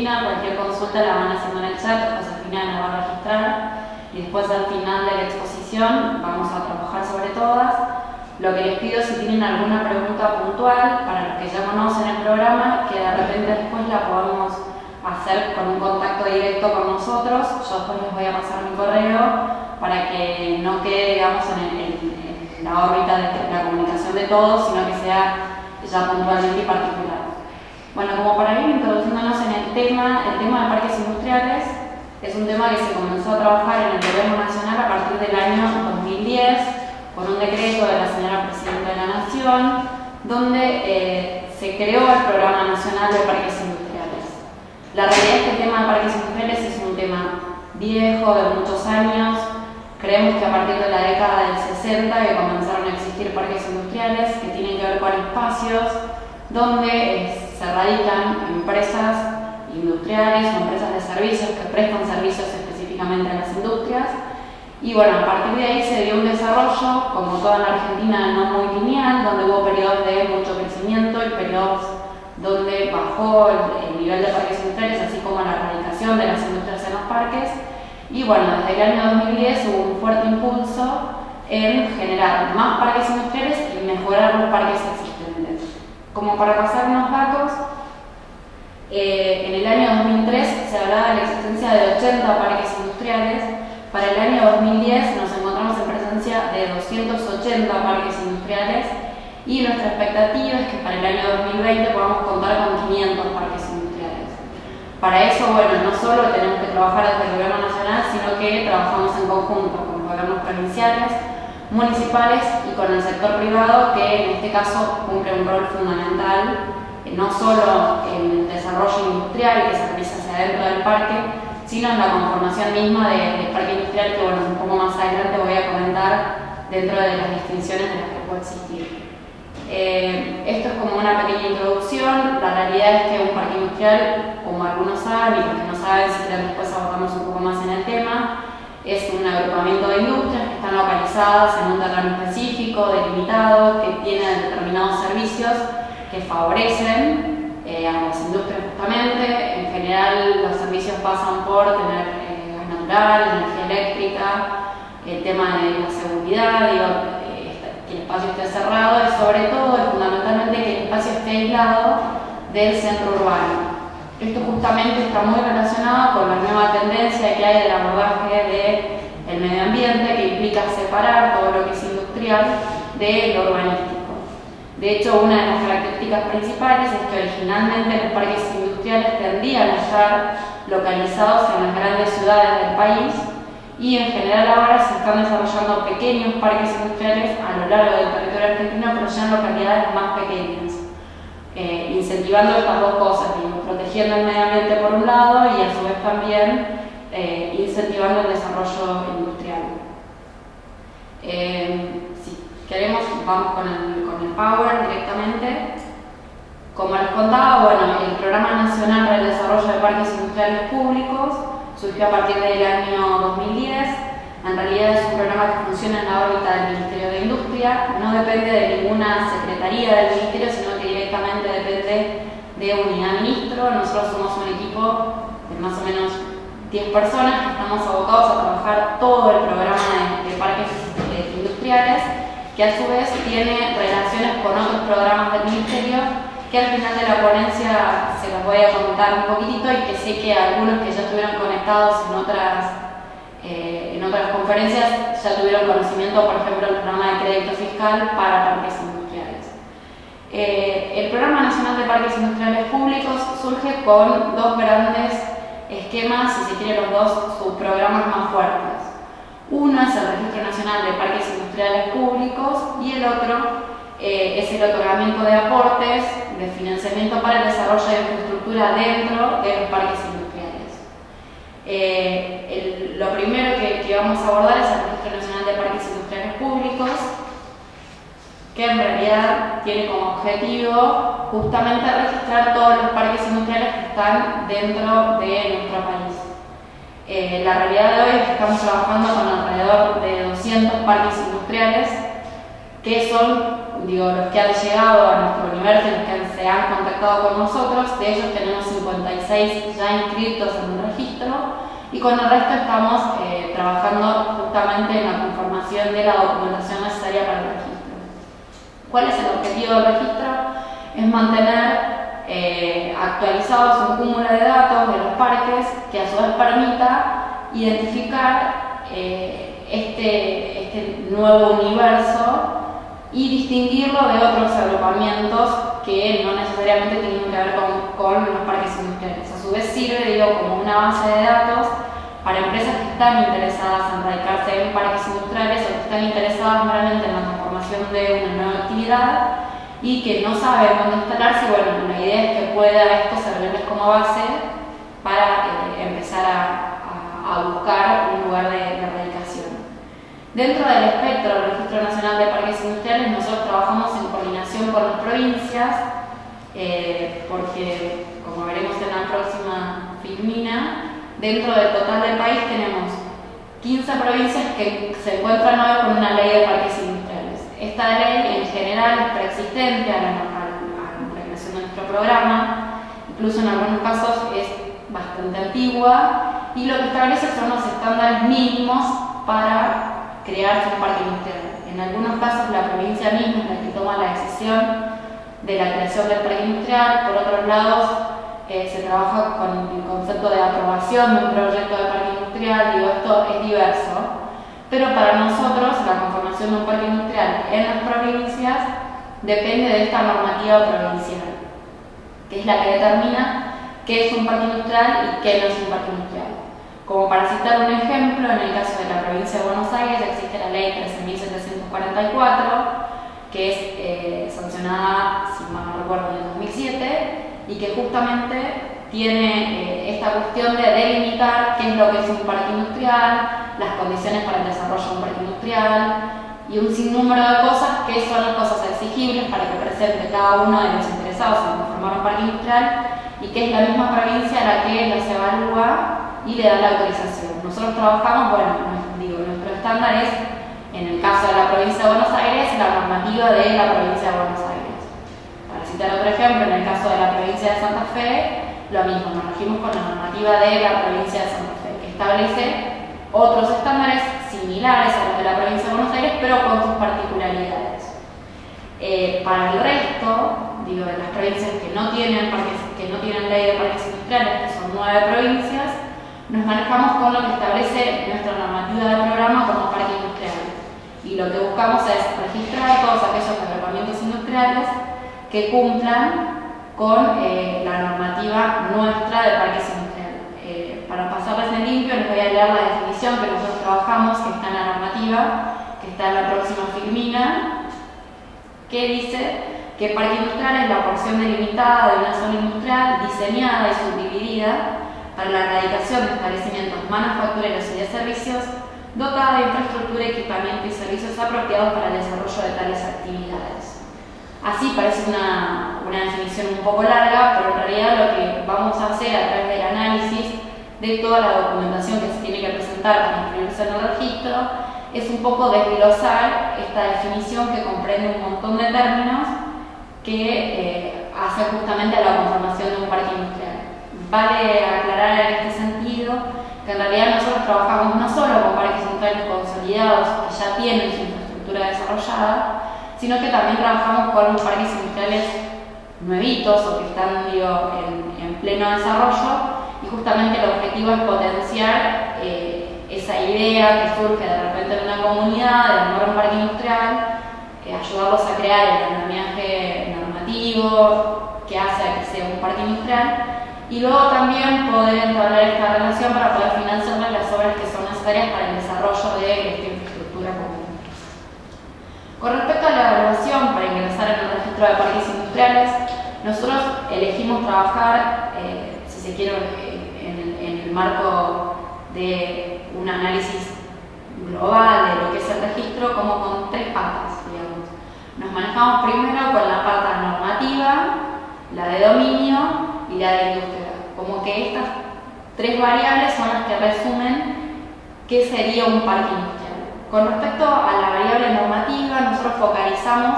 Josefina. Cualquier consulta la van haciendo en el chat, Josefina nos va a registrar y después al final de la exposición vamos a trabajar sobre todas. Lo que les pido, si tienen alguna pregunta puntual para los que ya conocen el programa, que de repente después la podamos hacer con un contacto directo con nosotros. Yo después les voy a pasar mi correo para que no quede, digamos, en la órbita de la comunicación de todos, sino que sea ya puntualmente y particular. Bueno, como para ir introduciéndonos en el tema de parques industriales, es un tema que se comenzó a trabajar en el Gobierno Nacional a partir del año 2010, por un decreto de la señora Presidenta de la Nación, donde se creó el Programa Nacional de Parques Industriales. La realidad es que el tema de parques industriales es un tema viejo, de muchos años. Creemos que a partir de la década del 60 que comenzaron a existir parques industriales que tienen que ver con espacios donde se radican empresas industriales o empresas de servicios que prestan servicios específicamente a las industrias. Y bueno, a partir de ahí se dio un desarrollo, como toda la Argentina, no muy lineal, donde hubo periodos de mucho crecimiento y periodos donde bajó el nivel de parques industriales, así como la radicación de las industrias en los parques. Y bueno, desde el año 2010 hubo un fuerte impulso en generar más parques industriales y mejorar los parques existentes. Como para pasar unos datos, en el año 2003 se hablaba de la existencia de 80 parques industriales. Para el año 2010 nos encontramos en presencia de 280 parques industriales y nuestra expectativa es que para el año 2020 podamos contar con 500 parques industriales. Para eso, bueno, no solo tenemos que trabajar desde el Gobierno Nacional, sino que trabajamos en conjunto con los gobiernos provinciales, municipales y con el sector privado, que en este caso cumple un rol fundamental, no solo en el desarrollo industrial que se realiza hacia adentro del parque, sino en la conformación misma del parque industrial, que bueno, un poco más adelante voy a comentar dentro de las distinciones de las que puede existir. Esto es como una pequeña introducción. La realidad es que un parque industrial, como algunos saben, y los que no saben, si después abordamos un poco más en el tema, es un agrupamiento de industrias que están localizadas en un terreno específico, delimitado, que tienen determinados servicios que favorecen a las industrias justamente. En general los servicios pasan por tener gas natural, energía eléctrica, el tema de la seguridad, que el espacio esté cerrado y sobre todo, fundamentalmente, que el espacio esté aislado del centro urbano. Esto justamente está muy relacionado con la nueva tendencia que hay del abordaje del medio ambiente, que implica separar todo lo que es industrial de lo urbanístico. De hecho, una de las características principales es que originalmente los parques industriales tendían a estar localizados en las grandes ciudades del país y en general ahora se están desarrollando pequeños parques industriales a lo largo del territorio argentino, pero ya en localidades más pequeñas, incentivando estas dos cosas, protegiendo el medio ambiente por un lado y a su vez también incentivando el desarrollo industrial. Si queremos, vamos con el Power directamente. Como les contaba, bueno, el Programa Nacional para el Desarrollo de Parques Industriales Públicos surgió a partir del año 2010. En realidad es un programa que funciona en la órbita del Ministerio de Industria, no depende de ninguna secretaría del Ministerio, sino que directamente depende de Unidad Ministro. Nosotros somos un equipo de más o menos 10 personas que estamos abocados a trabajar todo el programa de parques industriales, que a su vez tiene relaciones con otros programas del Ministerio, que al final de la ponencia se los voy a comentar un poquitito y que sé que algunos que ya estuvieron conectados en otras conferencias ya tuvieron conocimiento, por ejemplo, el programa de crédito fiscal para parques industriales. El Programa Nacional de Parques Industriales Públicos surge con dos grandes esquemas, si se quiere, los dos subprogramas más fuertes. Uno es el Registro Nacional de Parques Industriales Públicos y el otro es el otorgamiento de aportes de financiamiento para el desarrollo de infraestructura dentro de los parques industriales. Lo primero que vamos a abordar es el Registro Nacional de Parques Industriales Públicos, que en realidad tiene como objetivo justamente registrar todos los parques industriales que están dentro de nuestro país. La realidad de hoy es que estamos trabajando con alrededor de 200 parques industriales, que son, los que han llegado a nuestro universo, los que se han contactado con nosotros. De ellos tenemos 51 66 ya inscritos en el registro, y con el resto estamos trabajando justamente en la conformación de la documentación necesaria para el registro. ¿Cuál es el objetivo del registro? Es mantener actualizados un cúmulo de datos de los parques que a su vez permita identificar este nuevo universo y distinguirlo de otros agrupamientos que no necesariamente tienen que ver con los parques industriales. A su vez sirve, como una base de datos para empresas que están interesadas en radicarse en parques industriales o que están interesadas meramente en la conformación de una nueva actividad y que no saben dónde instalarse. Bueno, la idea es que pueda esto servirles como base para empezar a buscar un lugar de radicación. Dentro del espectro del Registro Nacional de Parques Industriales, nosotros trabajamos en coordinación con las provincias, porque, como veremos en la próxima filmina, dentro del total del país tenemos 15 provincias que se encuentran hoy con una ley de parques industriales. Esta ley en general es preexistente a la creación de nuestro programa, incluso en algunos casos es bastante antigua, y lo que establece son los estándares mínimos para crearse un parque industrial. En algunos casos la provincia misma es la que toma la decisión de la creación del parque industrial. Por otros lados se trabaja con el concepto de aprobación de un proyecto de parque industrial. Esto es diverso, pero para nosotros la conformación de un parque industrial en las provincias depende de esta normativa provincial, que es la que determina qué es un parque industrial y qué no es un parque industrial. Como para citar un ejemplo, en el caso de la provincia de Buenos Aires existe la ley 13.744, que es sancionada, si mal no recuerdo, en el 2007, y que justamente tiene esta cuestión de delimitar qué es lo que es un parque industrial, las condiciones para el desarrollo de un parque industrial y un sinnúmero de cosas que son las cosas exigibles para que presente cada uno de los interesados en conformar un parque industrial, y que es la misma provincia la que los evalúa y le da la autorización. Nosotros trabajamos, nuestro estándar es, en el caso de la provincia de Buenos Aires, la normativa de la provincia de Buenos Aires. Para citar otro ejemplo, en el caso de la provincia de Santa Fe, lo mismo, nos regimos con la normativa de la provincia de Santa Fe, que establece otros estándares similares a los de la provincia de Buenos Aires, pero con sus particularidades. Para el resto, de las provincias que no tienen ley de parques industriales, que son 9 provincias, nos manejamos con lo que establece nuestra normativa de programa como parque industrial. Y lo que buscamos es registrar todos aquellos agrupamientos industriales que cumplan con la normativa nuestra de parques industriales. Para pasarles en limpio, les voy a leer la definición que nosotros trabajamos, que está en la normativa, que está en la próxima filmina, que dice que parque industrial es la porción delimitada de una zona industrial diseñada y subdividida para la erradicación de establecimientos manufactureros y de servicios, dotada de infraestructura, equipamiento y servicios apropiados para el desarrollo de tales actividades. Así parece una definición un poco larga, pero en realidad lo que vamos a hacer a través del análisis de toda la documentación que se tiene que presentar para inscribirse en el registro es un poco desglosar esta definición que comprende un montón de términos que hace justamente a la conformación de un parque industrial. Vale aclarar en este sentido que en realidad nosotros trabajamos no solo con parques industriales consolidados que ya tienen su infraestructura desarrollada, sino que también trabajamos con parques industriales nuevitos o que están en pleno desarrollo, y justamente el objetivo es potenciar esa idea que surge de repente en una comunidad de armar un parque industrial, ayudarlos a crear el andamiaje normativo que hace a que sea un parque industrial, y luego también poder entablar esta relación para poder financiar las obras que son necesarias para el desarrollo de esta infraestructura común. Con respecto a la evaluación para ingresar en el registro de parques industriales, nosotros elegimos trabajar, si se quiere, en el marco de un análisis global de lo que es el registro, como con 3 patas, digamos. Nos manejamos primero con la pata normativa, la de dominio y la de industria. Como que estas 3 variables son las que resumen qué sería un parque industrial. Con respecto a la variable normativa, nosotros focalizamos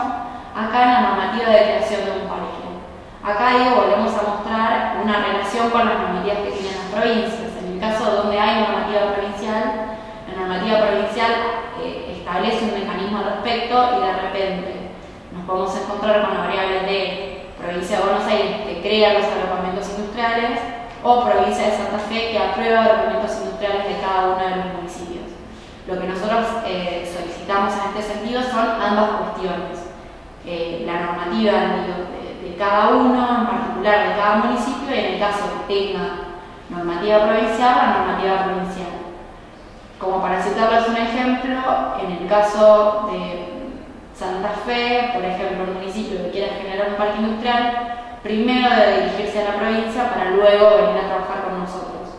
acá en la normativa de creación de un parque. Acá volvemos a mostrar una relación con las normativas que tienen las provincias. En el caso donde hay normativa provincial, la normativa provincial establece un mecanismo al respecto y de repente nos podemos encontrar con la variable de provincia de Buenos Aires que crea los agrupamientos industriales o provincia de Santa Fe que aprueba agrupamientos industriales de cada uno de los municipios. Lo que nosotros solicitamos en este sentido son ambas cuestiones. La normativa de cada uno, en particular de cada municipio, y en el caso que tenga normativa provincial, la normativa provincial. Como para citarles un ejemplo, en el caso de Santa Fe, por ejemplo, un municipio que quiera generar un parque industrial, primero debe dirigirse a la provincia para luego venir a trabajar con nosotros.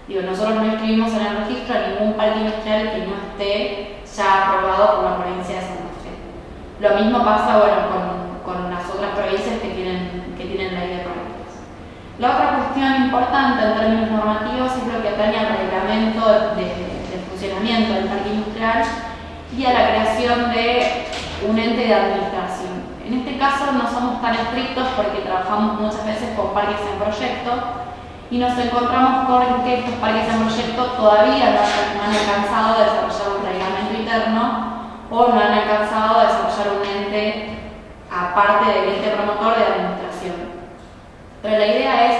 Nosotros no inscribimos en el registro a ningún parque industrial que no esté ya aprobado por la provincia de Santa Fe. Lo mismo pasa con las otras provincias que tienen ley de parques. La otra cuestión importante en términos normativos es lo que atañe al reglamento de funcionamiento del parque industrial y a la creación de un ente de administración. En este caso no somos tan estrictos porque trabajamos muchas veces con parques en proyecto y nos encontramos con que estos parques en proyecto todavía no han alcanzado a desarrollar un reglamento interno o no han alcanzado a desarrollar un ente aparte del ente promotor de administración. Pero la idea es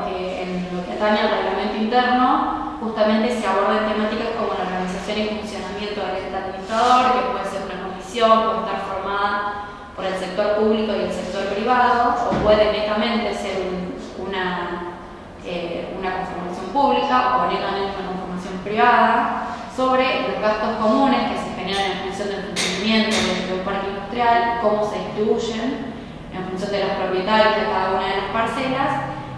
que en lo que atañe al reglamento interno justamente se aborden temáticas como la organización y funcionamiento del ente administrador, que puede ser una comisión, puede estar formada por el sector público y el sector privado, o puede netamente ser una conformación pública o netamente una conformación privada, sobre los gastos comunes que se generan en función del funcionamiento de un parque industrial, cómo se distribuyen en función de los propietarios de cada una de las parcelas,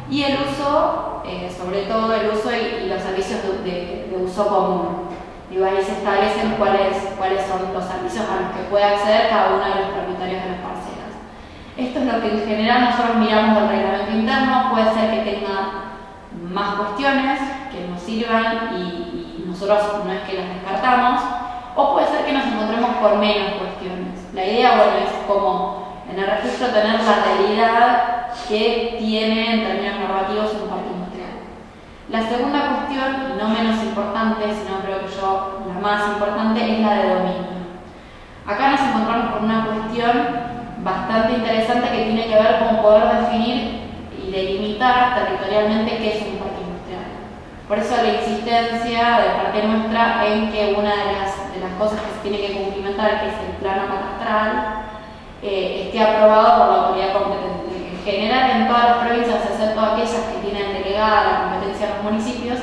y el uso, sobre todo el uso y los servicios de uso común. Ahí se establecen cuáles son los servicios a los que puede acceder cada uno de los propietarios de las parcelas. Esto es lo que en general nosotros miramos del reglamento interno. Puede ser que tenga más cuestiones que nos sirvan y nosotros no es que las descartamos, o puede ser que nos encontremos con menos cuestiones. La idea, es como en el registro tener la realidad que tiene en términos normativos un parque industrial. La segunda cuestión, y no menos importante, sino creo que la más importante, es la de dominio. Acá nos encontramos con una cuestión bastante interesante que tiene que ver con poder definir y delimitar territorialmente qué es un parque industrial. Por eso la insistencia de parte nuestra en que una de las cosas que se tiene que cumplimentar, que es el plano catastral, esté aprobado por la autoridad competente. En general, en todas las provincias, excepto aquellas que tienen delegada la competencia a los municipios,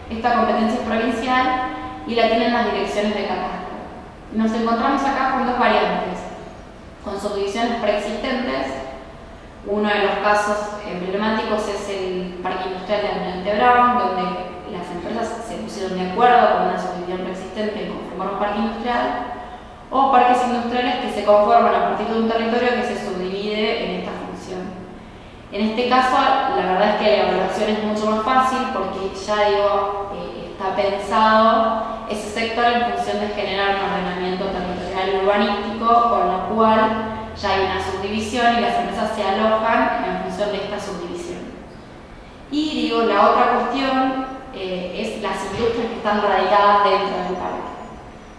esta competencia es provincial y la tienen las direcciones de catastro. Nos encontramos acá con dos variantes, con subdivisiones preexistentes. Uno de los casos emblemáticos es el Parque Industrial de Almirante Brown, donde las empresas se pusieron de acuerdo con una subdivisión preexistente en conformar un parque industrial, o parques industriales que se conforman a partir de un territorio que se subdivide en esta función. En este caso, la verdad es que la evaluación es mucho más fácil porque ya está pensado ese sector en función de generar un ordenamiento territorial urbanístico, con lo cual ya hay una subdivisión y las empresas se alojan en función de esta subdivisión. Y la otra cuestión es las industrias que están radicadas dentro del parque.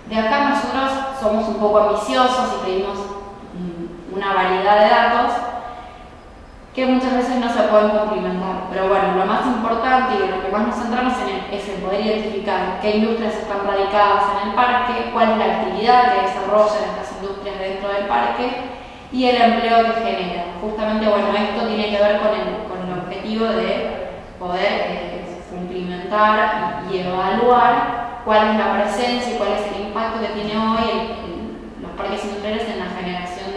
De acá nosotros somos un poco ambiciosos y pedimos una variedad de datos que muchas veces no se pueden cumplimentar. Pero lo más importante y lo que más nos centramos es en poder identificar qué industrias están radicadas en el parque, cuál es la actividad que desarrollan estas industrias dentro del parque y el empleo que genera. Justamente, esto tiene que ver con el objetivo de poder cumplimentar y evaluar cuál es la presencia y cuál es el impacto que tiene hoy los parques industriales en la generación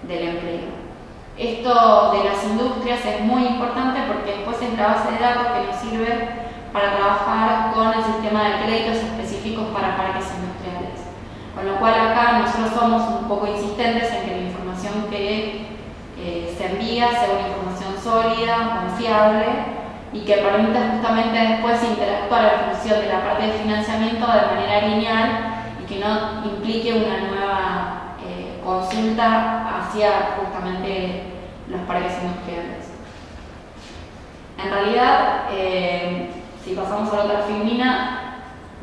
del empleo. Esto de las industrias es muy importante porque después es la base de datos que nos sirve para trabajar con el sistema de créditos específicos para parques industriales. Con lo cual acá nosotros somos un poco insistentes en que la información que se envía sea una información sólida, confiable y que permita justamente después interactuar en función de la parte de financiamiento de manera lineal y que no implique una nueva consulta hacia justamente los parques industriales. En realidad, si pasamos a la otra filmina,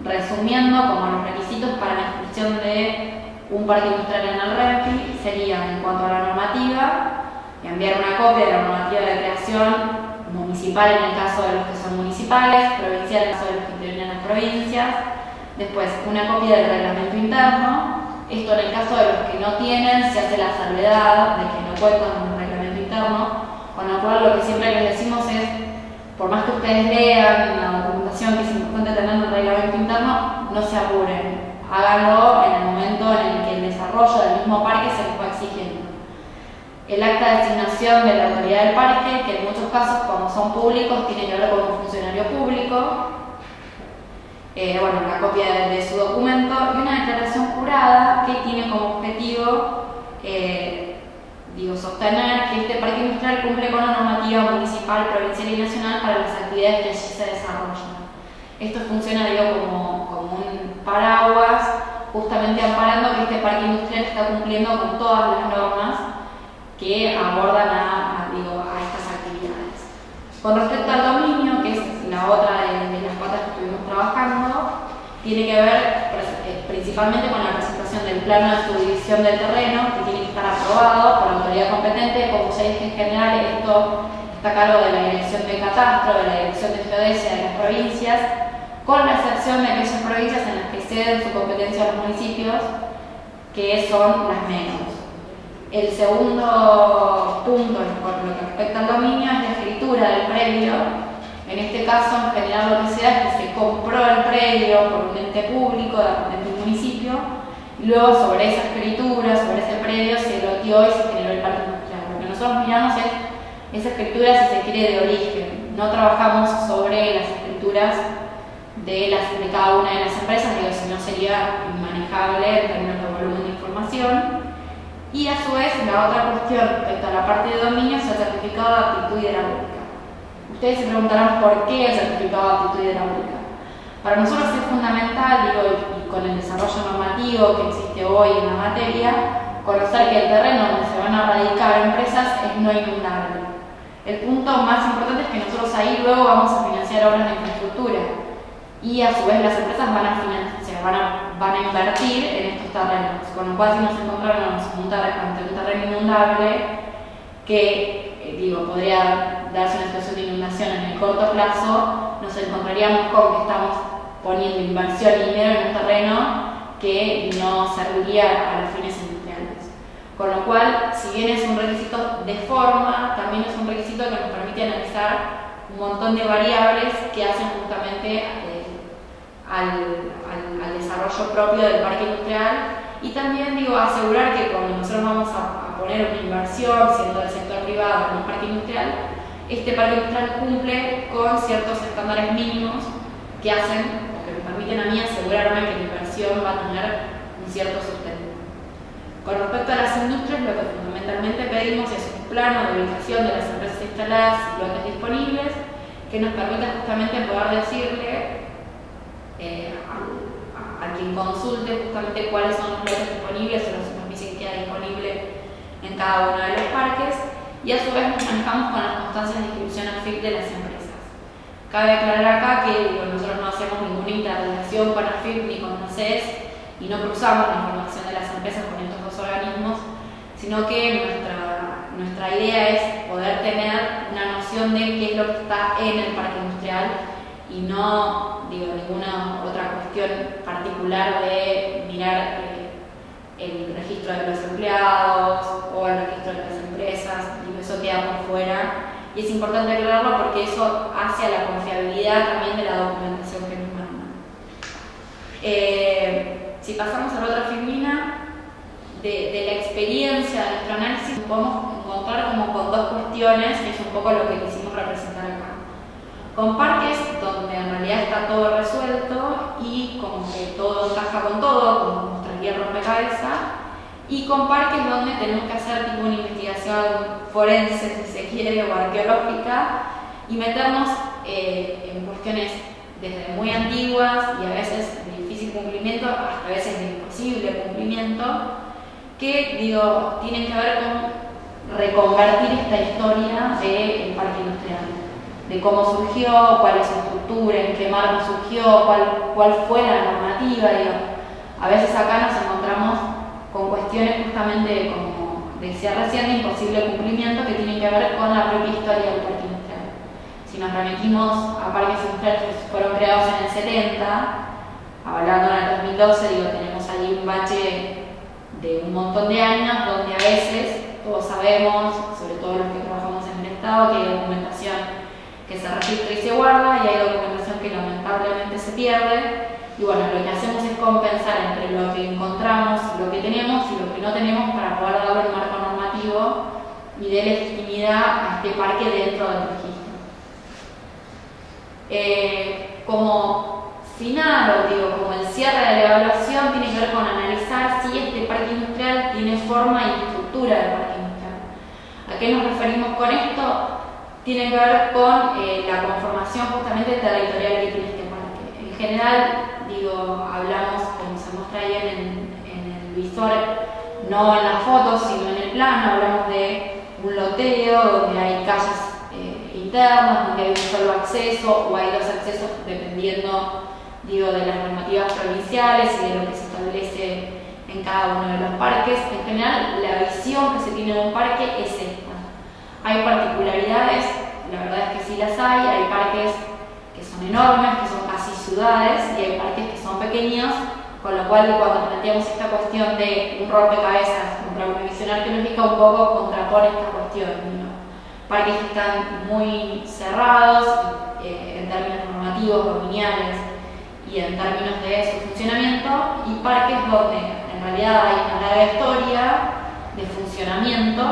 resumiendo, como los requisitos para la inscripción de un parque industrial en el RENFI serían, en cuanto a la normativa, enviar una copia de la normativa de creación municipal en el caso de los que son municipales, provincial en el caso de los que intervienen las provincias, después una copia del reglamento interno. Esto en el caso de los que no tienen, se hace la salvedad de que no cuentan con un reglamento interno, con lo cual lo que siempre les decimos es, por más que ustedes lean la documentación que es importante tener en el reglamento interno, no se apuren, háganlo en el momento en el que el desarrollo del mismo parque se les va exigiendo. El acta de asignación de la autoridad del parque, que en muchos casos, cuando son públicos, tiene que ver con un funcionario público. Bueno, la copia de su documento y una declaración jurada que tiene como objetivo sostener que este parque industrial cumple con la normativa municipal, provincial y nacional para las actividades que allí se desarrollan. Esto funciona como un paraguas, justamente amparando que este parque industrial está cumpliendo con todas las normas que abordan a estas actividades. Con respecto al dominio, que es la otra de las patas que estuvimos trabajando, tiene que ver principalmente con la presentación del plano de subdivisión del terreno, que tiene que estar aprobado por la autoridad competente. Como ya dije, en general esto está a cargo de la Dirección de Catastro, de la Dirección de Geodesia de las provincias, con la excepción de aquellas provincias en las que ceden su competencia a los municipios, que son las menos. El segundo punto, por lo que respecta al dominio, es la escritura del predio. En este caso, en general, lo que se da es que se compró el predio por un ente público de un municipio, y luego sobre esa escritura, sobre ese predio, se loteó y se generó el parque industrial. Lo que nosotros miramos es esa escritura, si se quiere, de origen. No trabajamos sobre las escrituras de cada una de las empresas, si no sería inmanejable en términos de volumen de información. Y a su vez, la otra cuestión respecto a la parte de dominio es el certificado de aptitud hidráulica. Ustedes se preguntarán por qué el certificado de aptitud hidráulica. Para nosotros es fundamental, y con el desarrollo normativo que existe hoy en la materia, conocer que el terreno donde se van a radicar empresas es no inundable. El punto más importante es que nosotros ahí luego vamos a financiar obras de infraestructura, y a su vez las empresas van a invertir en estos terrenos, con lo cual si nos encontramos ante un terreno inundable que podría darse una situación de inundación en el corto plazo, nos encontraríamos con que estamos poniendo inversión y dinero en un terreno que no serviría a los fines industriales. Con lo cual, si bien es un requisito de forma, también es un requisito que nos permite analizar un montón de variables que hacen justamente al desarrollo propio del parque industrial, y también asegurar que cuando nosotros vamos a poner una inversión, siendo del sector privado, en un parque industrial, este parque industrial cumple con ciertos estándares mínimos que hacen o que me permiten a mí asegurarme que la inversión va a tener un cierto sustento. Con respecto a las industrias, lo que fundamentalmente pedimos es un plano de ubicación de las empresas instaladas y lotes disponibles que nos permita justamente poder decirle a quien consulte justamente cuáles son los lotes disponibles o la superficie que queda disponible en cada uno de los parques, y a su vez nos manejamos con las constancias de inscripción AFIP de las empresas. Cabe aclarar acá que nosotros no hacemos ninguna interrelación con AFIP ni con ACES y no cruzamos la información de las empresas con estos dos organismos, sino que nuestra idea es poder tener una noción de qué es lo que está en el parque industrial y no ninguna otra cuestión particular de mirar el registro de los empleados o el registro de las empresas. Eso queda por fuera, y es importante aclararlo porque eso hace a la confiabilidad también de la documentación que nos mandan. Si pasamos a la otra filmina, de la experiencia de nuestro análisis podemos encontrar como con dos cuestiones, que es un poco lo que quisimos representar acá. Con parques donde en realidad está todo resuelto y como que todo encaja con todo, como mostraría el rompecabezas, y con parques donde tenemos que hacer tipo una investigación forense, si se quiere, o arqueológica, y meternos en cuestiones desde muy antiguas y a veces de difícil cumplimiento hasta a veces de imposible cumplimiento, que tienen que ver con reconvertir esta historia del parque industrial, de cómo surgió, cuál es su estructura, en qué marco surgió, cuál fue la normativa, digamos. A veces acá nos encontramos con cuestiones justamente, como decía recién, de imposible cumplimiento que tienen que ver con la propia historia del parque industrial. Si nos remitimos a parques industriales que fueron creados en el 70, hablando en el 2012, tenemos ahí un bache de un montón de años donde a veces todos sabemos, sobre todo los que trabajamos en el Estado, que hay documentación que se registra y se guarda y hay documentación que lamentablemente se pierde. Y bueno, lo que hacemos es compensar entre lo que encontramos, lo que tenemos y lo que no tenemos para poder darle un marco normativo y de legitimidad a este parque dentro del registro. Como final, o como el cierre de la evaluación, tiene que ver con analizar si este parque industrial tiene forma y estructura de parque industrial. ¿A qué nos referimos con esto? Tiene que ver con la conformación justamente territorial que tiene este parque. En general, hablamos, como se muestra ahí en el visor, no en las fotos, sino en el plano, hablamos de un loteo donde hay calles internas, donde hay un solo acceso o hay dos accesos dependiendo de las normativas provinciales y de lo que se establece en cada uno de los parques. En general, la visión que se tiene de un parque es esta. Hay particularidades, la verdad es que sí las hay parques que son enormes, que son casi ciudades, y hay parques que son pequeños, con lo cual cuando planteamos esta cuestión de un rompecabezas contra una visión arqueológica, un poco contrapone esta cuestión, ¿no? Parques que están muy cerrados en términos normativos, dominiales y en términos de su funcionamiento, y parques donde en realidad hay una larga historia de funcionamiento,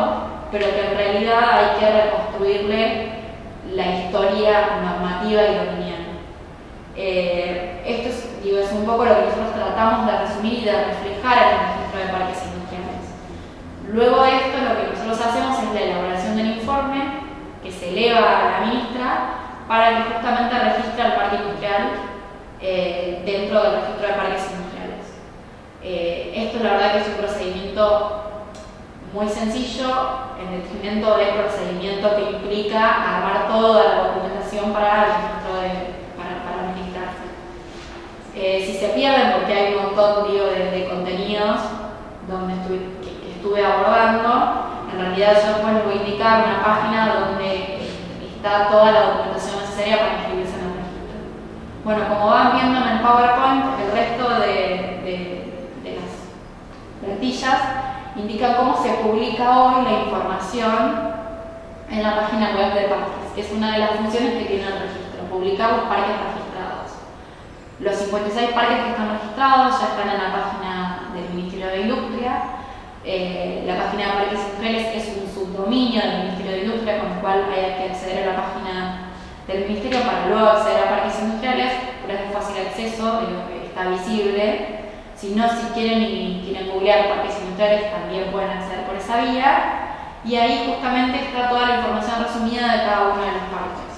pero que en realidad hay que reconstruirle la historia normativa y dominial. Esto es un poco lo que nosotros tratamos de resumir y de reflejar en el registro de parques industriales. Luego de esto, lo que nosotros hacemos es la elaboración del informe que se eleva a la ministra para que justamente registre al parque industrial dentro del registro de parques industriales. Esto la verdad que es un procedimiento muy sencillo, en detrimento del procedimiento que implica armar toda la documentación para el registro para registrarse. Si se pierden, porque hay un montón de contenidos que estuve abordando, en realidad yo después les voy a indicar una página donde está toda la documentación necesaria para inscribirse en el registro. Bueno, como van viendo en el PowerPoint, el resto de las plantillas indica cómo se publica hoy la información en la página web de parques, que es una de las funciones que tiene el registro, publicar los parques registrados. Los 56 parques que están registrados ya están en la página del Ministerio de Industria. La página de parques industriales es un subdominio del Ministerio de Industria, con el cual hay que acceder a la página del Ministerio para luego acceder a parques industriales, pero es de fácil acceso, está visible. Si no, si quieren y quieren googlear parques industriales, también pueden acceder por esa vía. Y ahí justamente está toda la información resumida de cada uno de los parques.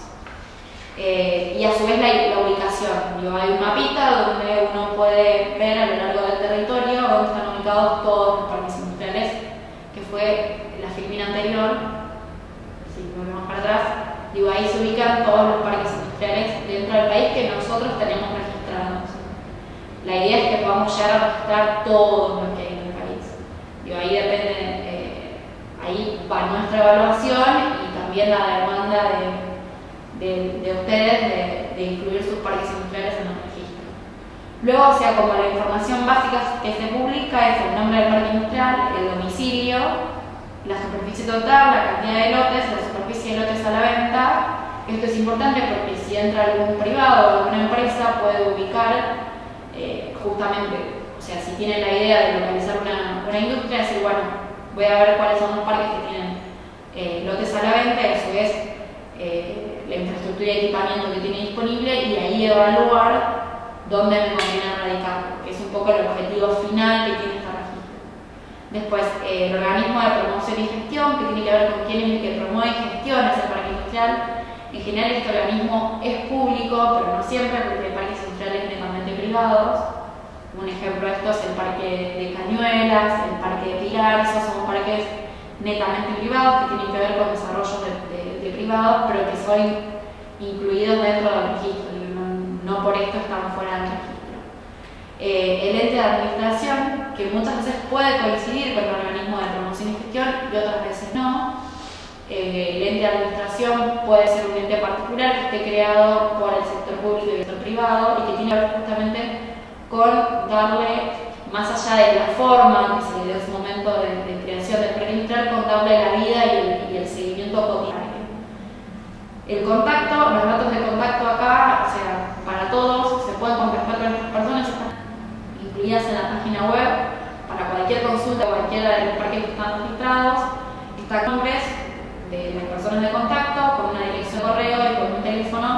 Y a su vez la ubicación. Hay un mapita donde uno puede ver a lo largo del territorio dónde están ubicados todos los parques industriales, que fue la filmina anterior. Si volvemos para atrás, ahí se ubican todos los parques industriales dentro del país que nosotros tenemos registrados. La idea es que podamos llegar a registrar todo lo que hay en el país. Ahí depende, ahí va nuestra evaluación y también la demanda de ustedes de incluir sus parques industriales en el registro. Luego, como la información básica que se publica es el nombre del parque industrial, el domicilio, la superficie total, la cantidad de lotes, la superficie de lotes a la venta. Esto es importante porque si entra algún privado o alguna empresa puede ubicar justamente, si tienen la idea de localizar una industria, decir, bueno, voy a ver cuáles son los parques que tienen lotes a la venta y a su vez la infraestructura y equipamiento que tiene disponible, y ahí evaluar dónde me conviene radicar, que es un poco el objetivo final que tiene este registro. Después, el organismo de promoción y gestión, que tiene que ver con quién es el que promueve y gestiona ese parque industrial. En general, este organismo es público, pero no siempre, porque hay parques industriales netamente privados. Un ejemplo de esto es el Parque de Cañuelas, el Parque de Pilar. Esos son parques netamente privados, que tienen que ver con desarrollos de privados, pero que son incluidos dentro del registro, y no por esto están fuera del registro. El ente de administración, que muchas veces puede coincidir con el organismo de promoción y gestión y otras veces no. El ente de administración puede ser un ente particular que esté creado por el sector público y el sector privado y que tiene que ver justamente con darle, más allá de la forma que se le dio en su momento de creación del parque industrial, con darle la vida y el seguimiento cotidiano. El contacto, los datos de contacto acá, o sea, para todos, se pueden contactar con estas personas, están incluidas en la página web, para cualquier consulta, cualquiera de los parques que están registrados, están nombres de las personas de contacto, con una dirección de correo y con un teléfono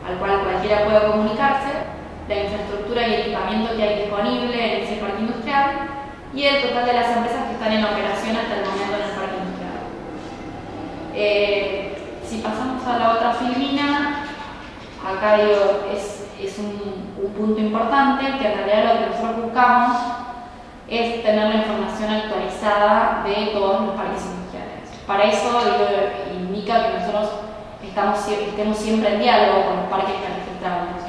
al cual cualquiera puede comunicarse, la infraestructura y equipamiento que hay disponible en ese parque industrial y el total de las empresas que están en operación hasta el momento en el parque industrial. Si pasamos a la otra filmina, acá digo, es un punto importante, que en realidad lo que nosotros buscamos es tener la información actualizada de todos los parques industriales. Para eso indica que nosotros estemos siempre en diálogo con los parques que registramos,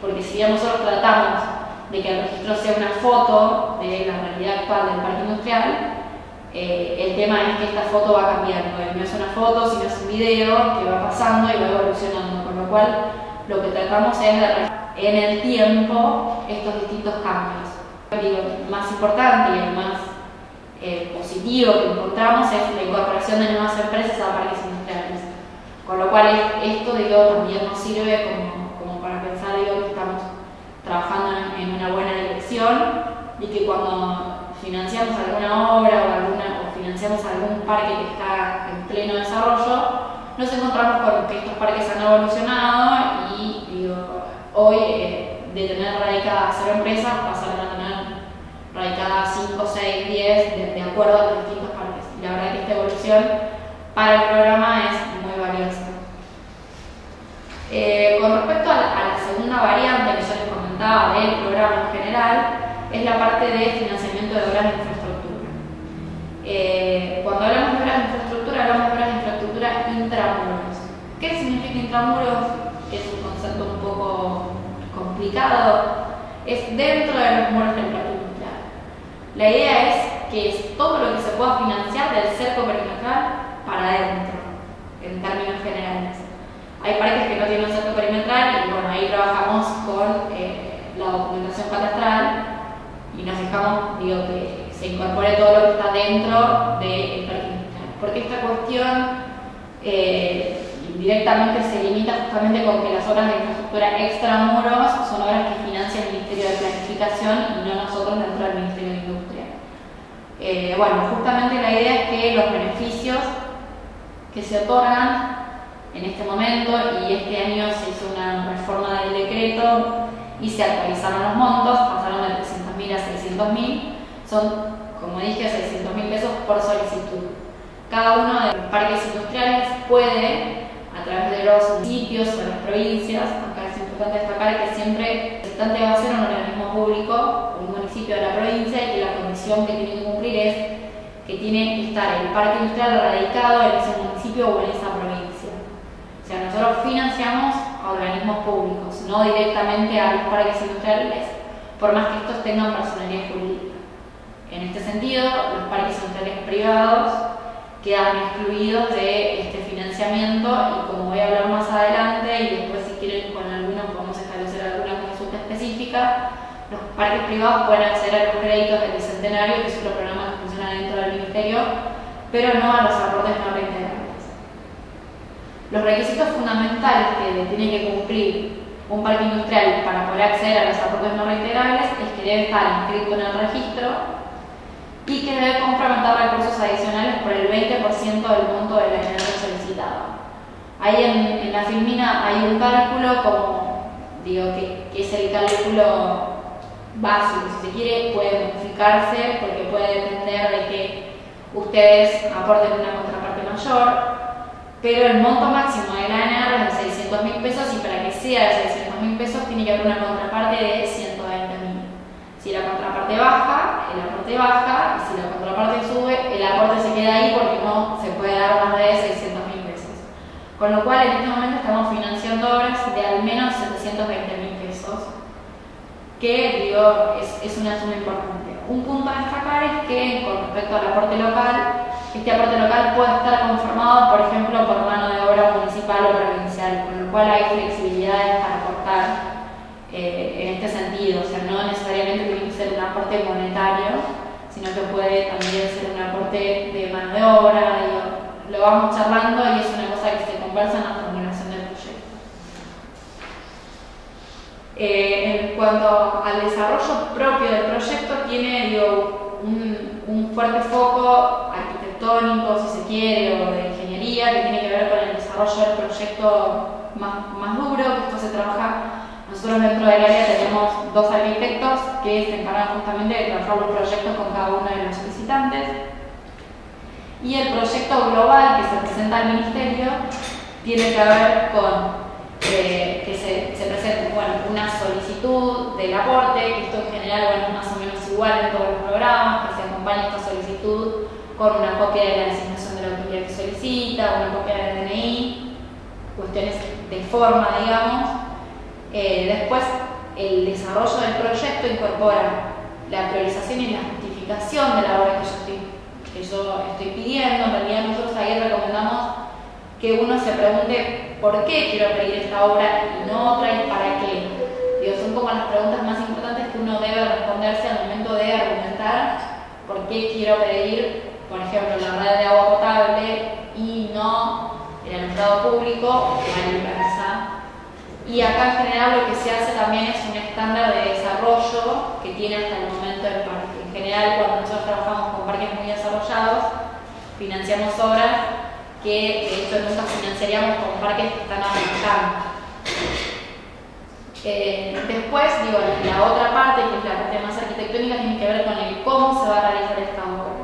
porque si bien nosotros tratamos de que el registro sea una foto de la realidad actual del parque industrial, el tema es que esta foto va cambiando, y no es una foto sino es un video que va pasando y va evolucionando, con lo cual lo que tratamos es de en el tiempo estos distintos cambios. El más importante y el más positivo que encontramos es la incorporación de nuevas empresas a parques industriales, con lo cual esto también nos sirve como para pensar que estamos trabajando en una buena dirección y que cuando financiamos alguna obra o financiamos algún parque que está en pleno desarrollo, nos encontramos con que estos parques han evolucionado y hoy de tener radicadas 0 empresas pasaron a tener radicadas 5, 6, 10 de acuerdo a los distintos parques. Y la verdad que esta evolución para el programa es muy valiosa. Con respecto a la segunda variante que yo les comentaba del programa en general, es la parte de financiamiento de obras de infraestructura. Cuando hablamos de obras de infraestructura, hablamos de obras de infraestructura intramuros. ¿Qué significa intramuros? Es un concepto un poco complicado. Es dentro de los muros del parque industrial. La idea es que es todo lo que se pueda financiar del cerco perimetral para adentro, en términos generales. Hay parques que no tienen un cerco perimetral y bueno, ahí trabajamos con la documentación catastral y nos fijamos, que se incorpore todo lo que está dentro del parque industrial. Porque esta cuestión directamente se limita justamente con que las obras de infraestructura extramuros son obras que financia el Ministerio de Planificación y no nosotros dentro del Ministerio de Industria. Bueno, justamente la idea es que los beneficios que se otorgan en este momento, y este año se hizo una reforma del decreto y se actualizaron los montos, pasaron de 300.000 a 600.000, son, como dije, 600.000 pesos por solicitud. Cada uno de los parques industriales puede, a través de los municipios o las provincias, acá es importante destacar que siempre el visitante va a ser un organismo público, un municipio de la provincia, y que la condición que tiene que cumplir es que tiene que estar el parque industrial radicado en ese municipio o en esa provincia. O sea, nosotros financiamos a organismos públicos, no directamente a los parques industriales, por más que estos tengan personalidad jurídica. En este sentido, los parques industriales privados quedan excluidos de este financiamiento y como voy a hablar más adelante y después si quieren con algunos podemos establecer alguna consulta específica, los parques privados pueden acceder a los créditos del Bicentenario, que es otro programa que funciona dentro del Ministerio, pero no a los aportes no reintegrables. Los requisitos fundamentales que tiene que cumplir un parque industrial para poder acceder a los aportes no reintegrables es que debe estar inscrito en el registro y que debe complementar recursos adicionales por el 20% del monto de la NR solicitada. Ahí en la filmina hay un cálculo que es el cálculo básico, si se quiere, puede modificarse porque puede depender de que ustedes aporten una contraparte mayor, pero el monto máximo de la ANR es de 600.000 pesos y para que sea de 600.000 pesos tiene que haber una contraparte de 120.000. Si la contraparte baja, el aporte baja, y si la contraparte contraparte sube, el aporte se queda ahí porque no se puede dar más de 600.000 pesos. Con lo cual, en este momento estamos financiando obras de al menos 720.000 pesos, que digo, es una suma importante. Un punto a destacar es que, con respecto al aporte local, este aporte local puede estar conformado, por ejemplo, por mano de obra municipal o provincial, con lo cual hay flexibilidades para aportar en este sentido. O sea, no necesariamente tiene que ser un aporte monetario, sino que puede también ser un aporte de mano de obra. Digo, lo vamos charlando y es una cosa que se conversa en la formulación del proyecto. En cuanto al desarrollo propio del proyecto, tiene, digo, un fuerte foco arquitectónico, si se quiere, o de ingeniería, que tiene que ver con el desarrollo del proyecto más duro, que esto se trabaja. Nosotros dentro del área tenemos 2 arquitectos que se encargan justamente de trabajar los proyectos con cada uno de los solicitantes. Y el proyecto global que se presenta al Ministerio tiene que ver con que se presente una solicitud del aporte, que esto en general es más o menos igual en todos los programas, que se acompaña esta solicitud con una copia de la designación de la autoridad que solicita, una copia del DNI, cuestiones de forma, digamos. Después, el desarrollo del proyecto incorpora la priorización y la justificación de la obra que yo estoy pidiendo. En realidad, nosotros ahí recomendamos que uno se pregunte por qué quiero pedir esta obra y no otra, y para qué. Digo, son como las preguntas más importantes que uno debe responderse al momento de argumentar por qué quiero pedir, por ejemplo, la red de agua potable y no el alumbrado público o la inversa. Y acá en general lo que se hace también es un estándar de desarrollo que tiene hasta el momento el parque. En general, cuando nosotros trabajamos con parques muy desarrollados, financiamos obras que de hecho nunca financiaríamos con parques que están arrancando. Después, digo, la otra parte, que es la parte más arquitectónica, tiene que ver con el cómo se va a realizar esta obra.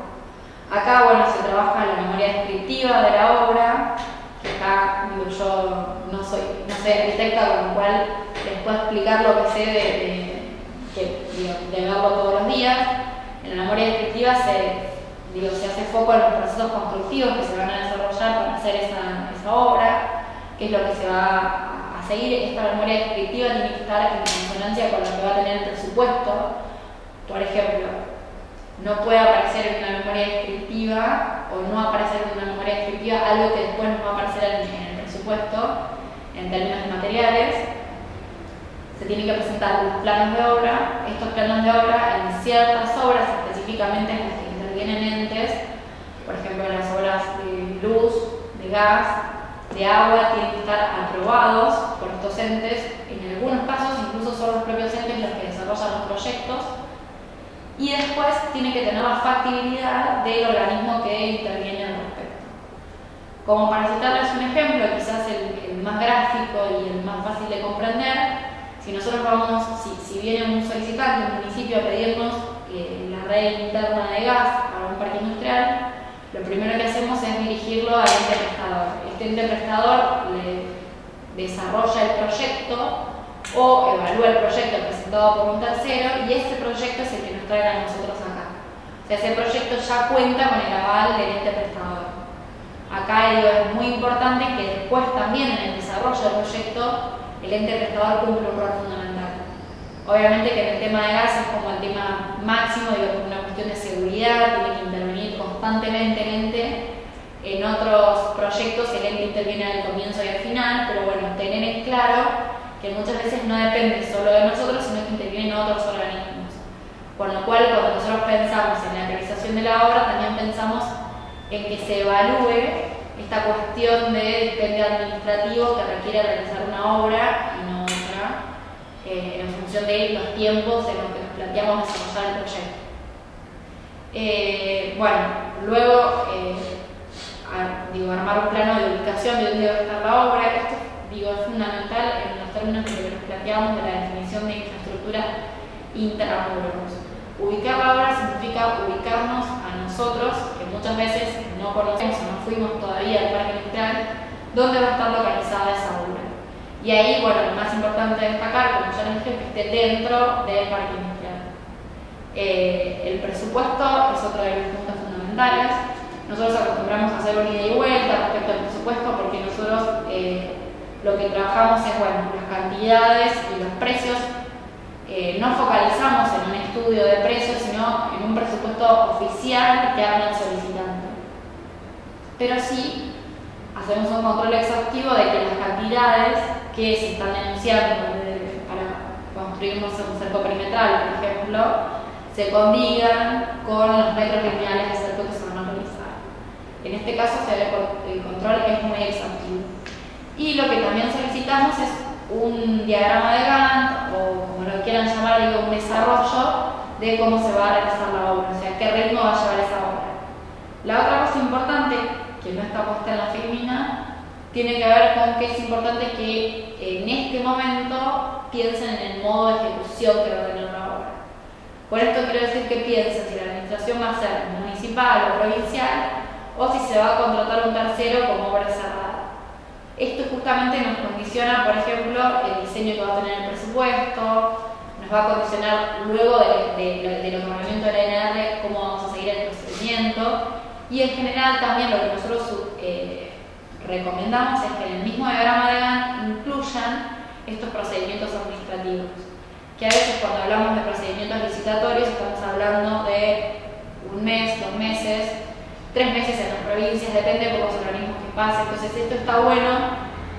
Acá, bueno, se trabaja la memoria descriptiva de la obra, que acá, digo, yo no soy arquitecta, con lo cual les puedo explicar lo que sé de verlo todos los días. En la memoria descriptiva se hace foco en los procesos constructivos que se van a desarrollar para hacer esa obra, qué es lo que se va a seguir. Esta memoria descriptiva tiene que estar en consonancia con lo que va a tener el presupuesto. Por ejemplo, no puede aparecer en una memoria descriptiva o no aparecer en una memoria descriptiva algo que después no va a aparecer en el presupuesto en términos de materiales. Se tienen que presentar los planos de obra. Estos planos de obra en ciertas obras, específicamente en las que intervienen entes, por ejemplo en las obras de luz, de gas, de agua, tienen que estar aprobados por estos entes. En algunos casos incluso son los propios entes los que desarrollan los proyectos. Y después tiene que tener la factibilidad del organismo que interviene al respecto. Como para citarles un ejemplo, quizás el más gráfico y el más fácil de comprender, si nosotros vamos, si viene un solicitante, un municipio a pedirnos la red interna de gas para un parque industrial, lo primero que hacemos es dirigirlo al ente prestador. Este ente prestador le desarrolla el proyecto o evalúa el proyecto presentado por un tercero, y ese proyecto es el que nos trae a nosotros acá. O sea, ese proyecto ya cuenta con el aval del ente prestador. Acá es muy importante que después también en el desarrollo del proyecto el ente prestador cumple un rol fundamental. Obviamente que en el tema de gas es como el tema máximo, digo, por una cuestión de seguridad, tiene que intervenir constantemente el ente. En otros proyectos el ente interviene al comienzo y al final, pero bueno, tener en claro que muchas veces no depende solo de nosotros, sino que intervienen otros organismos. Con lo cual, cuando nosotros pensamos en la realización de la obra, también pensamos en que se evalúe esta cuestión de depende administrativo que requiere realizar una obra y no otra, en función de los tiempos en los que nos planteamos desarrollar el proyecto. Bueno, luego armar un plano de ubicación de dónde debe estar la obra. Esto es fundamental en los términos de lo que nos planteamos de la definición de infraestructura intramuros. Ubicar la obra significa ubicarnos a nosotros, que muchas veces no conocemos o no fuimos todavía al parque industrial, dónde va a estar localizada esa obra. Y ahí, bueno, lo más importante destacar, como ya les dije, que esté dentro del parque industrial. El presupuesto es otro de los puntos fundamentales. Nosotros acostumbramos a hacer un ida y vuelta respecto al presupuesto porque nosotros lo que trabajamos es, bueno, las cantidades y los precios. No focalizamos en un estudio de precios, sino en un presupuesto oficial que arma el solicitante. Pero sí hacemos un control exhaustivo de que las cantidades que se están denunciando para construir un cerco perimetral, por ejemplo, se condigan con los metros lineales de cerco que se van a realizar. En este caso el control es muy exhaustivo. Y lo que también solicitamos es un diagrama de Gantt, o como lo quieran llamar, digo, un desarrollo de cómo se va a realizar la obra, o sea, qué ritmo va a llevar esa obra. La otra cosa importante, que no está puesta en la filmina, tiene que ver con que es importante que en este momento piensen en el modo de ejecución que va a tener la obra. Por esto quiero decir que piensen si la administración va a ser municipal o provincial, o si se va a contratar un tercero como obra cerrada. Esto justamente nos condiciona, por ejemplo, el diseño que va a tener el presupuesto, nos va a condicionar luego del otorgamiento de la NR cómo vamos a seguir el procedimiento, y en general también lo que nosotros recomendamos es que en el mismo diagrama de Gantt incluyan estos procedimientos administrativos, que a veces cuando hablamos de procedimientos licitatorios estamos hablando de 1 mes, 2 meses, 3 meses en las provincias, depende de pocos organismos que pase. Entonces esto está bueno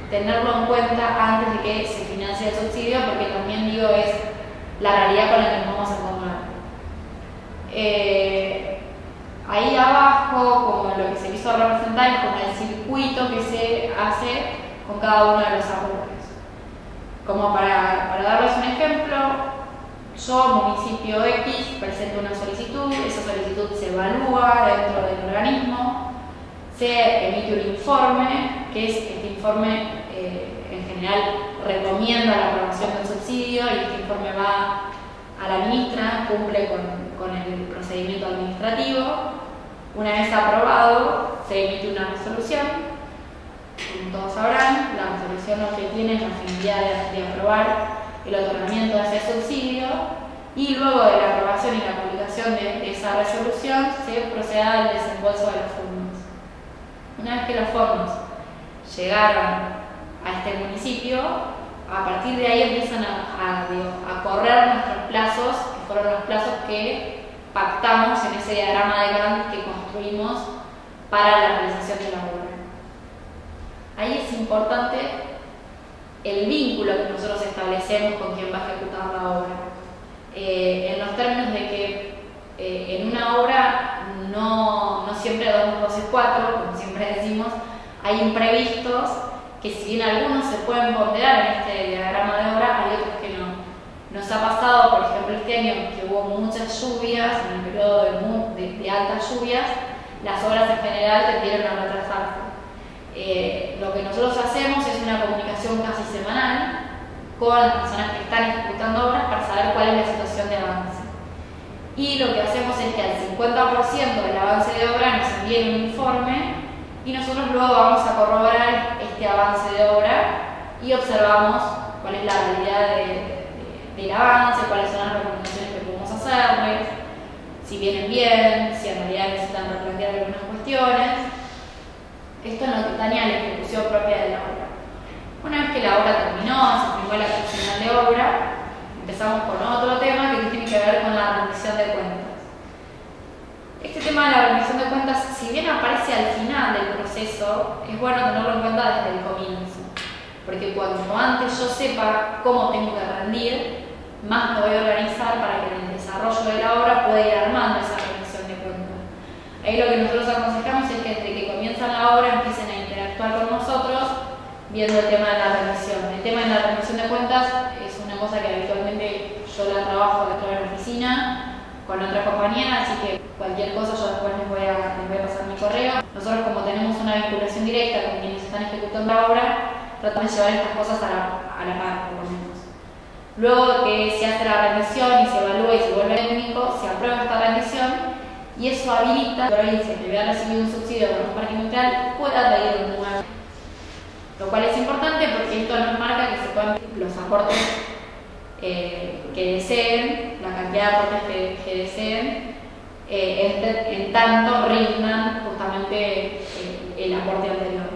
tenerlo en cuenta antes de que se financie el subsidio, porque también digo es la realidad con la que nos vamos a encontrar. Ahí abajo, como lo que se quiso representar, es como el circuito que se hace con cada uno de los aportes. Como para darles un ejemplo, yo, municipio X, presento una solicitud, esa solicitud se evalúa dentro del organismo, se emite un informe, que es este informe en general recomienda la aprobación del subsidio, y este informe va a la ministra, cumple con el procedimiento administrativo. Una vez aprobado, se emite una resolución. Como todos sabrán, la resolución lo que tiene es la finalidad de aprobar el otorgamiento de ese subsidio, y luego de la aprobación y la publicación de esa resolución se procede al desembolso de los fondos. Una vez que los fondos llegaron a este municipio, a partir de ahí empiezan a correr nuestros plazos, que fueron los plazos que pactamos en ese diagrama de Gantt que construimos para la realización de la obra. Ahí es importante el vínculo que nosotros establecemos con quien va a ejecutar la obra. En los términos de que en una obra no siempre 2 más 2 es 4, como siempre decimos, hay imprevistos que, si bien algunos se pueden ponderar en este diagrama de obra, hay otros que no. Nos ha pasado, por ejemplo, este año que hubo muchas lluvias, en el periodo de altas lluvias, las obras en general tendieron a retrasarse. Lo que nosotros hacemos es una comunicación casi semanal con las personas que están ejecutando obras para saber cuál es la situación de avance. Y lo que hacemos es que al 50% del avance de obra nos envíen un informe, y nosotros luego vamos a corroborar este avance de obra y observamos cuál es la realidad del avance, cuáles son las recomendaciones que podemos hacerles, si vienen bien, si en realidad necesitan replantear algunas cuestiones. Esto en lo que atañe a la ejecución propia de la obra. Una vez que la obra terminó, se firmó el acta final de obra, empezamos con otro tema que tiene que ver con la rendición de cuentas. Este tema de la rendición de cuentas, si bien aparece al final del proceso, es bueno tenerlo en cuenta desde el comienzo, porque cuanto antes yo sepa cómo tengo que rendir, más me voy a organizar para que en el desarrollo de la obra pueda ir armando esa rendición de cuentas. Ahí lo que nosotros aconsejamos es que desde que comienzan la obra empiecen a interactuar con nosotros viendo el tema de la rendición. El tema de la rendición de cuentas es una cosa que habitualmente yo la trabajo dentro de la oficina con otra compañía, así que cualquier cosa yo después les voy a pasar mi correo. Nosotros, como tenemos una vinculación directa con quienes están ejecutando la obra, tratamos de llevar estas cosas a la par, por lo menos. Luego que se hace la rendición y se evalúa y se vuelve técnico, se aprueba esta rendición, y eso habilita a la provincia que había recibido un subsidio por un parque industrial pueda pedir un nuevo. Lo cual es importante porque esto nos marca que se pueden los aportes que deseen, la cantidad de aportes que deseen, en tanto rindan justamente el aporte anterior.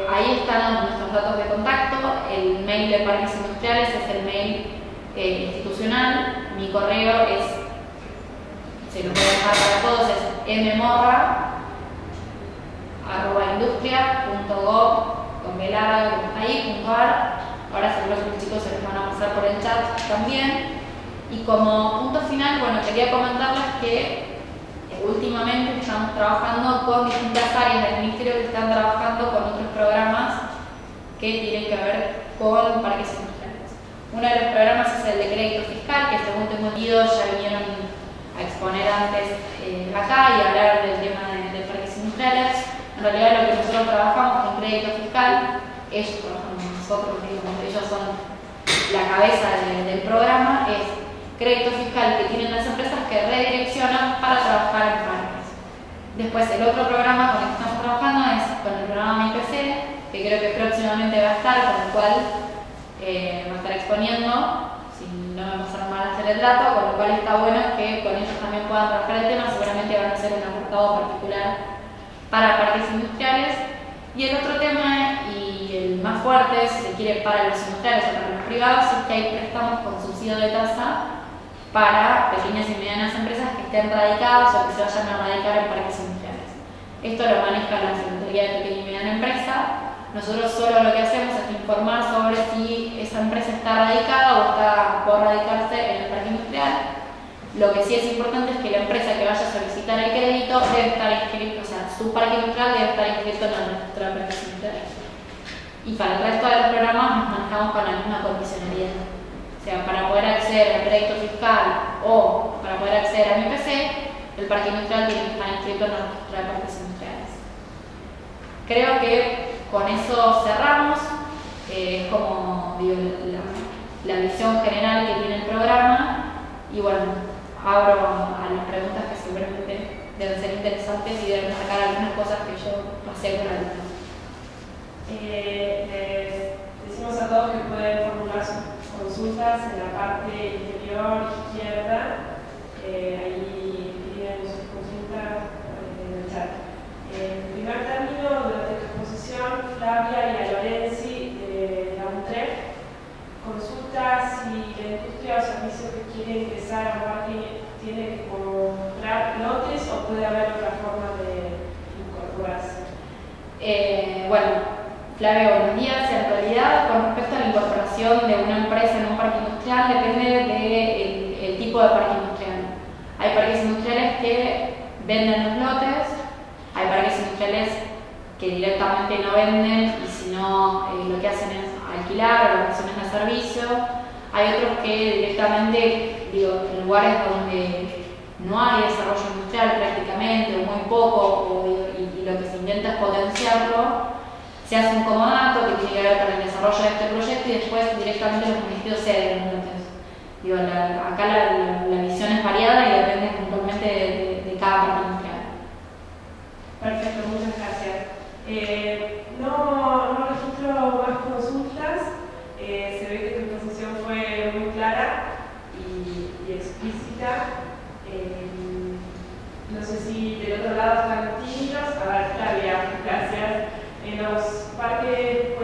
Ahí están nuestros datos de contacto. El mail de Parques Industriales es el mail institucional. Mi correo es, se lo voy a dejar para todos, es mmorra@industria.gov.ar. Ahora seguro que los chicos se les van a pasar por el chat también. Y como punto final, bueno, quería comentarles que últimamente estamos trabajando con distintas áreas del Ministerio que están trabajando con otros programas que tienen que ver con parques industriales. Uno de los programas es el de crédito fiscal, que según tengo entendido ya vinieron a exponer antes acá y hablar del tema de parques industriales. En realidad lo que nosotros trabajamos con crédito fiscal, ellos trabajan con nosotros, digamos, ellos son la cabeza del programa, es crédito fiscal que tienen las empresas que redireccionan para trabajar en parques. Después el otro programa con el que estamos trabajando es con el programa MIPC, que creo que próximamente va a estar, con el cual va a estar exponiendo, si no me pasaron mal hacer el dato, con lo cual está bueno que con ellos también puedan trabajar el tema, seguramente van a hacer un apartado particular para parques industriales. Y el otro tema, y el más fuerte, si se quiere, para los industriales o para los privados, es que hay préstamos con subsidio de tasa para pequeñas y medianas empresas que estén radicadas o que se vayan a radicar en parques industriales. Esto lo maneja la Secretaría de Pequeña y Mediana Empresa. Nosotros solo lo que hacemos es informar sobre si esa empresa está radicada o está por radicarse en el parque industrial. Lo que sí es importante es que la empresa que vaya a solicitar el crédito debe estar inscrito, o sea, su parque industrial debe estar inscrito en el registro de parques industriales. Y para el resto de los programas nos manejamos con la misma condicionalidad. O sea, para poder acceder al crédito fiscal o para poder acceder a MIPC, el parque industrial tiene que estar inscrito en el registro de parques industriales. Creo que con eso cerramos. Es como digo, la visión general que tiene el programa. Y bueno, abro a las preguntas que seguramente deben ser interesantes y deben sacar algunas cosas que yo pasé por alto. Les decimos a todos que pueden formular sus consultas en la parte inferior izquierda. Ahí tienen sus consultas en el chat. En primer término, durante tu exposición, Flavia y a Lorenzi de la UNTREF consulta si la industria o servicio que quiere ingresar a un parque tiene que comprar lotes o puede haber otra forma de incorporarse. Bueno, Flavia, buenos días. En realidad, con respecto a la incorporación de una empresa en un parque industrial, depende del tipo de parque industrial. Hay parques industriales que venden los lotes, hay parques industriales que directamente no venden y si no lo que hacen es alquilar o opciones de servicio. Hay otros que directamente, en lugares donde no hay desarrollo industrial prácticamente o muy poco y lo que se intenta es potenciarlo, se hace un comodato que tiene que ver con el desarrollo de este proyecto y después directamente los municipios ceden los lotes. Acá la visión es variada y depende puntualmente de cada parque industrial. Perfecto, muchas gracias. No registro más consultas. Se ve que tu exposición fue muy clara y explícita. No sé si del otro lado están tímidos. A ver, Flavia, gracias. En los parques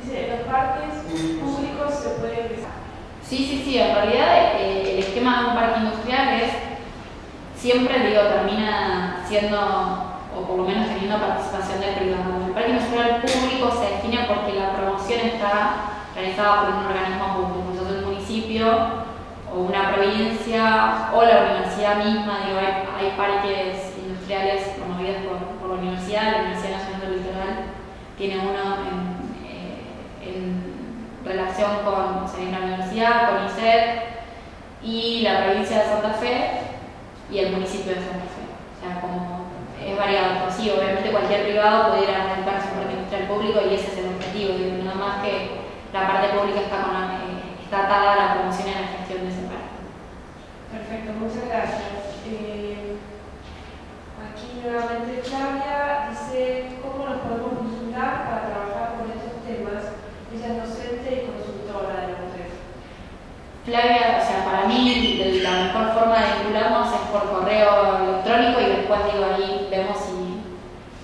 en los parques públicos se puede ingresar. Sí, en realidad el esquema de un parque industrial es siempre, termina siendo, o por lo menos teniendo participación del privado. El parque industrial público se define porque la promoción está realizada por un organismo público, entonces el municipio o una provincia o la universidad misma, hay parques industriales promovidos por la Universidad Nacional del Litoral tiene uno en relación con la universidad, con ISED y la provincia de Santa Fe y el municipio de Santa Fe. O sea, como es variado, pues sí, obviamente cualquier privado pudiera arrancar su parque industrial público y ese es el objetivo, nada más que la parte pública está atada a la promoción y a la gestión de ese parque. Perfecto, muchas gracias. Aquí nuevamente Flavia dice cómo nos podemos vincular para trabajar con estos temas. Ella es docente y consultora. Flavia, o sea, para mí la mejor forma de vincularnos es por correo electrónico y después ahí vemos si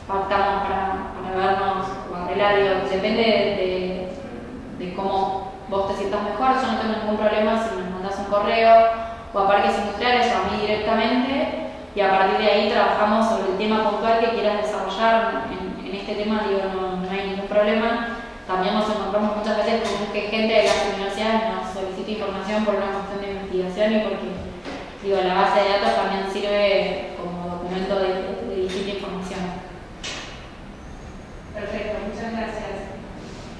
pactamos para vernos o arreglar. Depende de cómo vos te sientas mejor. Yo no tengo ningún problema si me mandás un correo o a Parques Industriales o a mí directamente, y a partir de ahí trabajamos sobre el tema puntual que quieras desarrollar. En este tema no hay ningún problema. También nos encontramos muchas veces con que gente de las universidades nos solicita información por una cuestión de investigación y porque la base de datos también sirve como documento de distinta información. Perfecto, muchas gracias.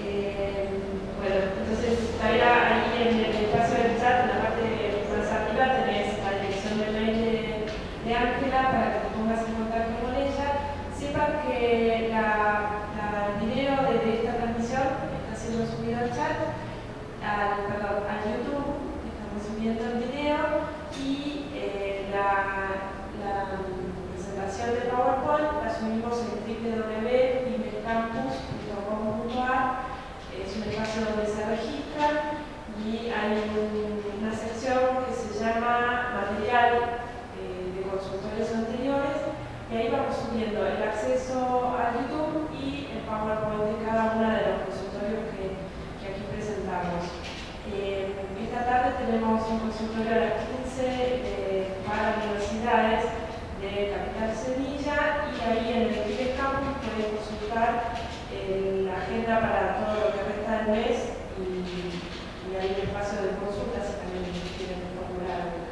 Bueno, entonces ahí en el espacio del chat, en la parte más arriba, tenés la dirección del mail de Ángela para que te pongas en contacto con ella. Sepan que el video de esta transmisión está siendo subido al chat, a YouTube, estamos subiendo el video, y la presentación de PowerPoint la subimos en www.ibercampus.com.ar. Es un espacio donde se registran y hay una sección que se llama material de consultorios anteriores, y ahí vamos subiendo el acceso a YouTube y el PowerPoint de cada uno de los consultorios que aquí presentamos. Esta tarde tenemos un consultorio a las 15 para universidades de Capital Semilla, y ahí en el Ibercampus pueden consultar la agenda para todo lo que resta del mes, y hay un espacio de consultas si también quieren formular.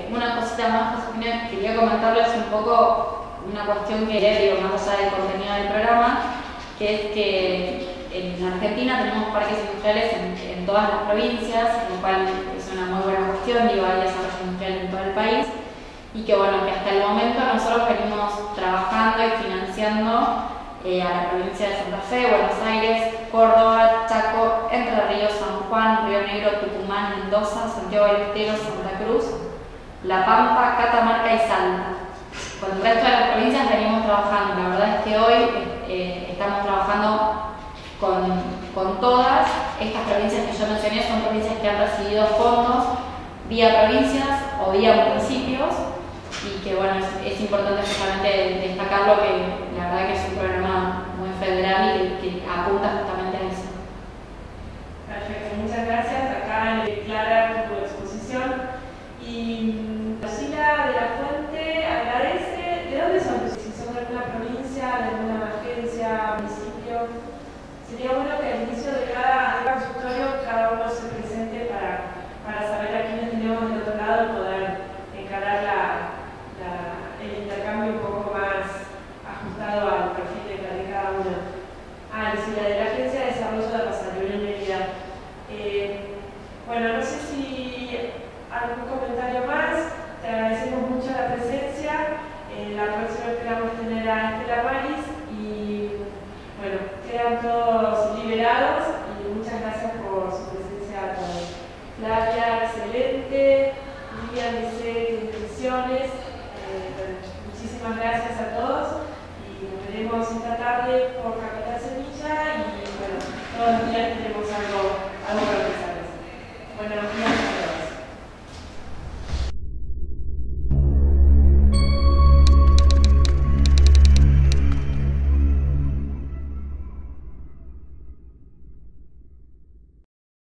Una cosita más, Josefina, quería comentarles un poco una cuestión que más allá del contenido del programa, que es que en Argentina tenemos parques industriales en todas las provincias, lo cual es una muy buena cuestión. Hay desarrollo industrial en todo el país, y que hasta el momento nosotros venimos trabajando y financiando a la provincia de Santa Fe, Buenos Aires, Córdoba, Chaco, Entre Ríos, San Juan, Río Negro, Tucumán, Mendoza, Santiago del Estero, Santa Cruz, La Pampa, Catamarca y Salta. Con el resto de las provincias venimos trabajando. La verdad es que hoy estamos trabajando con todas. Estas provincias que yo mencioné son provincias que han recibido fondos vía provincias o vía municipios, y que es importante justamente destacarlo, que la verdad que es un programa muy federal y que apunta justamente a eso. Perfecto, muchas gracias. Acá Clara por tu exposición. Y Sheila de la Fuente agradece. ¿De dónde son? Si son de alguna provincia, de alguna agencia, municipio. Sería bueno que al inicio de cada consultorio cada uno se presente para saber a quiénes tenemos del otro lado y poder encarar el intercambio un poco más ajustado al perfil de cada uno. Lucila, de la Agencia de Desarrollo de Rosario, en Mérida. No sé si algún comentario más. Te agradecemos mucho la presencia. La próxima esperamos tener a Estela Maris, y quedan todos liberados, y muchas gracias por su presencia a todos. Flavia, excelente. Lilian dice intenciones. Muchísimas gracias a todos, y nos veremos esta tarde por Capital Semilla, y todos los días tenemos